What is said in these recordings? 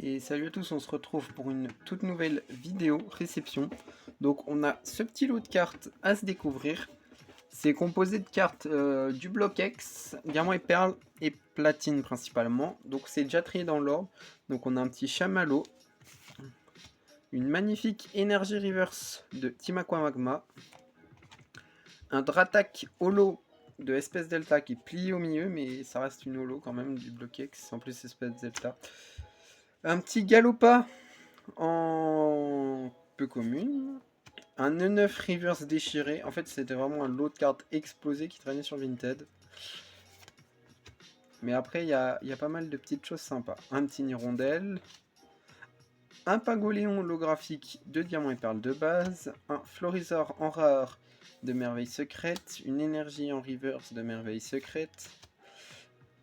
Et salut à tous, on se retrouve pour une toute nouvelle vidéo réception. Donc on a ce petit lot de cartes à se découvrir. C'est composé de cartes du bloc X, diamant et perle et platine principalement. Donc c'est déjà trié dans l'ordre. Donc on a un petit chamallow, une magnifique énergie reverse de Team Aqua Magma, un Dratak holo de Espèce Delta qui est plié au milieu, mais ça reste une holo quand même du bloc X, en plus Espèce Delta. Un petit Galopa en peu commune. Un E9 reverse déchiré. En fait, c'était vraiment un lot de cartes explosées qui traînait sur Vinted. Mais après, il y a pas mal de petites choses sympas. Un petit Hirondelle. Un Pagoléon holographique de diamants et perles de base. Un Florizor en rare de merveille secrète. Une énergie en reverse de merveille secrète.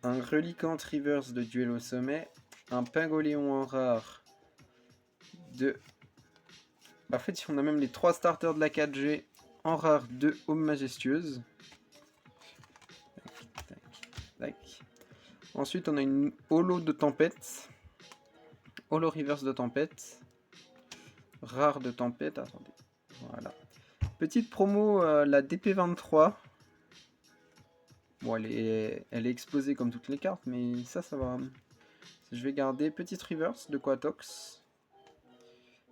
Un Reliquante reverse de duel au sommet. Un Pagoléon en rare de... En fait, on a même les 3 starters de la 4G en rare de Home Majestueuse. Tac, tac. Ensuite, on a une holo de tempête. Holo reverse de tempête. Rare de tempête. Attendez. Voilà. Petite promo, la DP23. Bon, elle est explosée comme toutes les cartes, mais ça va. Je vais garder. Petite reverse de Quatox.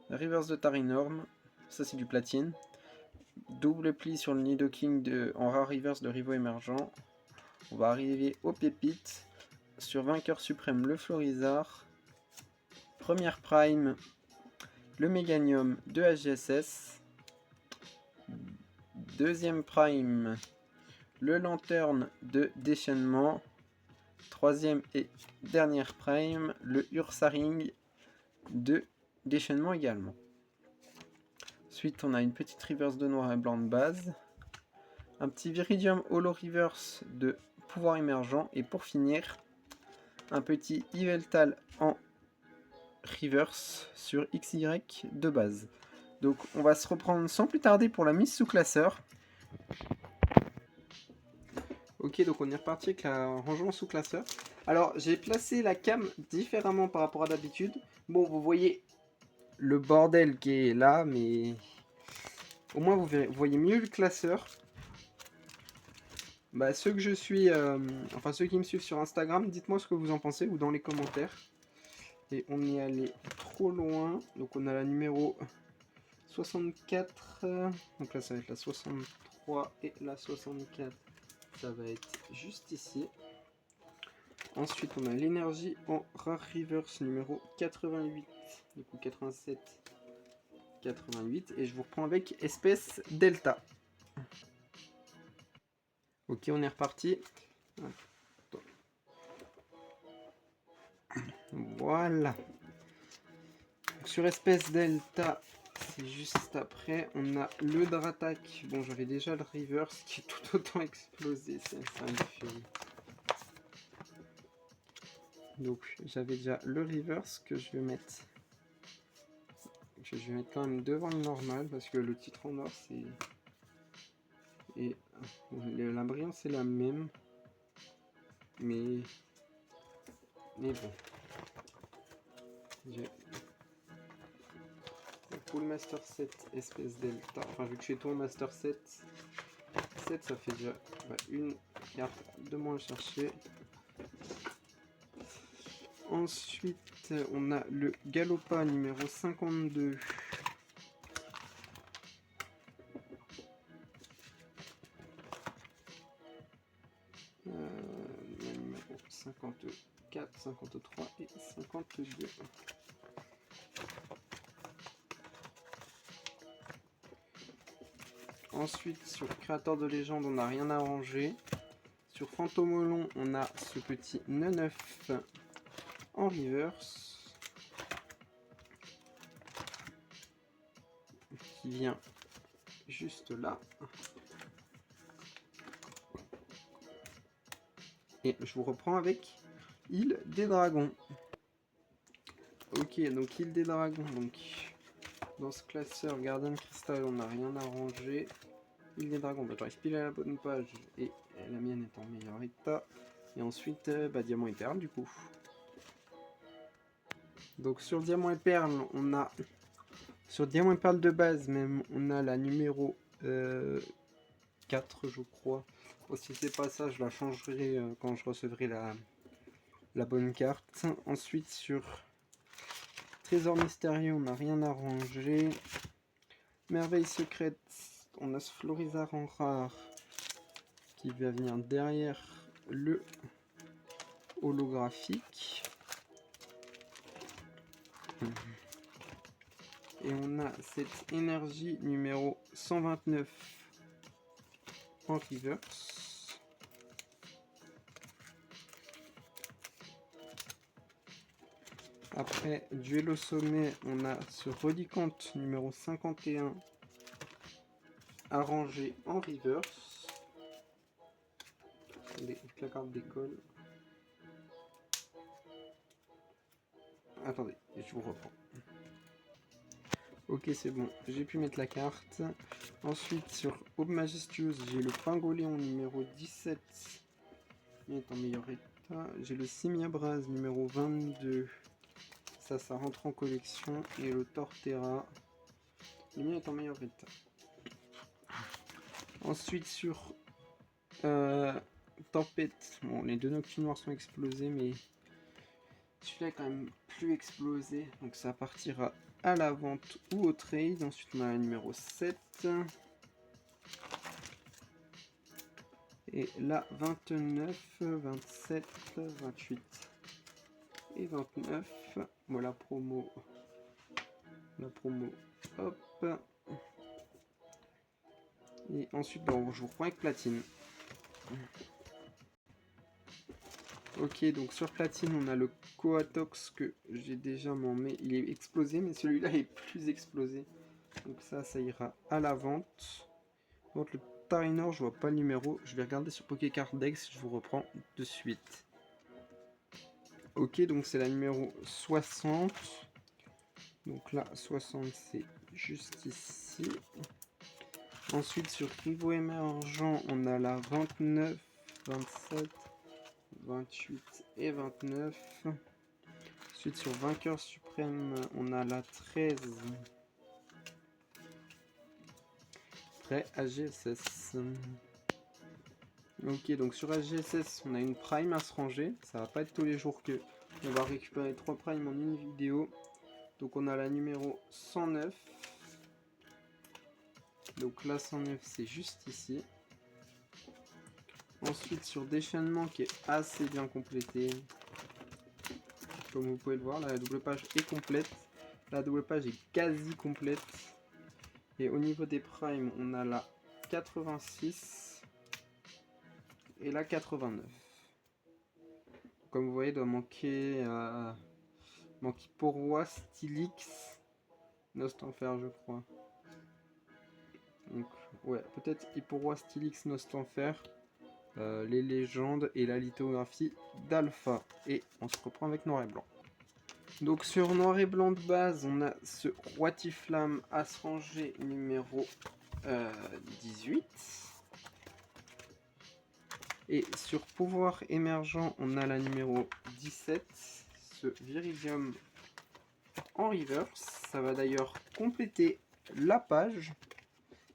Reverse de Tarinorm. Ça, c'est du platine. Double pli sur le Nidoking en rare reverse de Rivo émergent. On va arriver aux pépites. Sur vainqueur suprême, le Florizard. Première prime, le Méganium de HGSS. Deuxième prime, le Lanterne de déchaînement. Troisième et dernière prime, le Ursaring de déchaînement également. Ensuite, on a une petite reverse de noir et blanc de base. Un petit Viridium Holo Reverse de pouvoir émergent. Et pour finir, un petit Yveltal en reverse sur XY de base. Donc on va se reprendre sans plus tarder pour la mise sous classeur. Ok, donc on est reparti avec la rangement sous classeur. Alors j'ai placé la cam différemment par rapport à d'habitude. Bon, vous voyez le bordel qui est là, mais au moins vous voyez mieux le classeur. Bah, ceux que je suis, enfin ceux qui me suivent sur Instagram, dites-moi ce que vous en pensez ou dans les commentaires. Et on est allé trop loin. Donc on a la numéro 64. Donc là ça va être la 63 et la 64. Ça va être juste ici. Ensuite on a l'énergie en rare reverse numéro 88. Du coup 87, 88. Et je vous reprends avec espèce delta. Ok, on est reparti. Voilà. Donc, sur espèce delta, c'est juste après. On a le Dratak. Bon, j'avais déjà le reverse qui est tout autant explosé. C'est infini. Donc, j'avais déjà le reverse que je vais mettre. Je vais mettre quand même devant le normal parce que le titre en or c'est. Et la brillance c'est la même. Mais bon. J'ai pour le Master 7 espèce delta. Enfin vu que j'ai tout en Master 7. 7 ça fait déjà une carte de moins à chercher. Ensuite on a le Galopa numéro 52. Numéro 54, 53 et 52. Ensuite, sur Créateur de légende, on n'a rien arrangé. Sur Fantomolon, on a ce petit 9 en reverse qui vient juste là. Et je vous reprends avec Île des Dragons. Ok, donc Île des Dragons. Donc dans ce classeur Garden Crystal, on n'a rien arrangé. Île des Dragons, j'arrive pile à la bonne page et la mienne est en meilleur état. Et ensuite, diamant et perle du coup. Donc sur Diamant et Perle, on a... Sur Diamant et Perle de base même, on a la numéro 4, je crois. Bon, si c'est pas ça, je la changerai quand je recevrai la bonne carte. Ensuite, sur Trésor Mystérieux, on n'a rien arrangé. Merveille Secrète, on a ce Florizard en rare qui va venir derrière le holographique. Et on a cette énergie numéro 129 en reverse. Après, duel au sommet, on a ce Relicante numéro 51 arrangé en reverse. Avec la carte d'école. Attendez, je vous reprends. Ok, c'est bon, j'ai pu mettre la carte. Ensuite, sur Aube Majestueuse, j'ai le Pingoléon numéro 17. Il est en meilleur état. J'ai le Simiabras numéro 22. Ça rentre en collection. Et le Torterra. Le mien est en meilleur état. Ensuite, sur Tempête. Bon, les deux Noctunes Noirs sont explosés, mais celui-là est quand même plus explosé. Donc ça partira à la vente ou au trade. Ensuite, on a la numéro 7. Et là, 29, 27, 28 et 29. Voilà, promo. La promo, hop. Et ensuite, bon, je vous reprends avec platine. Ok, donc sur platine, on a le Coatox que j'ai déjà mais il est explosé, mais celui-là est plus explosé. Donc ça ira à la vente. Donc le Tarinor, je vois pas le numéro. Je vais regarder sur Pokécardex, je vous reprends de suite. Ok, donc c'est la numéro 60. Donc là, 60, c'est juste ici. Ensuite, sur Rivo Émergent, on a la 29, 27, 28 et 29. Ensuite, sur Vainqueur Suprême, on a la 13. Après, AGSS. Ok, donc sur AGSS, on a une Prime à se ranger. Ça va pas être tous les jours que on va récupérer 3 Primes en une vidéo. Donc on a la numéro 109. Donc la 109, c'est juste ici. Ensuite, sur Déchaînement, qui est assez bien complété. Comme vous pouvez le voir, la double page est complète. La double page est quasi complète. Et au niveau des primes, on a la 86 et la 89. Comme vous voyez, il doit manquer Porroi, Stylix, Nostanfer, je crois. Donc, ouais, peut-être Porroi, Stylix, Nostanfer, les légendes et la lithographie d'Alpha. Et on se reprend avec noir et blanc. Donc sur noir et blanc de base, on a ce Roitiflamme à se ranger numéro 18. Et sur pouvoir émergent, on a la numéro 17, ce Viridium en reverse. Ça va d'ailleurs compléter la page.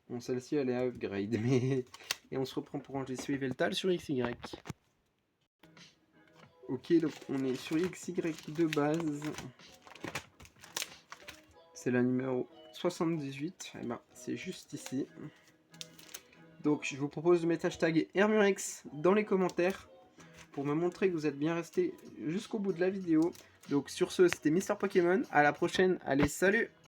Bon, celle-ci elle est à upgrade, mais... Et on se reprend pour ranger celui Veltal sur XY. Ok, donc on est sur XY de base. C'est la numéro 78. Et ben, c'est juste ici. Donc je vous propose de mettre hashtag Hermurex dans les commentaires pour me montrer que vous êtes bien resté jusqu'au bout de la vidéo. Donc sur ce, c'était Mister Pokémon. À la prochaine. Allez, salut!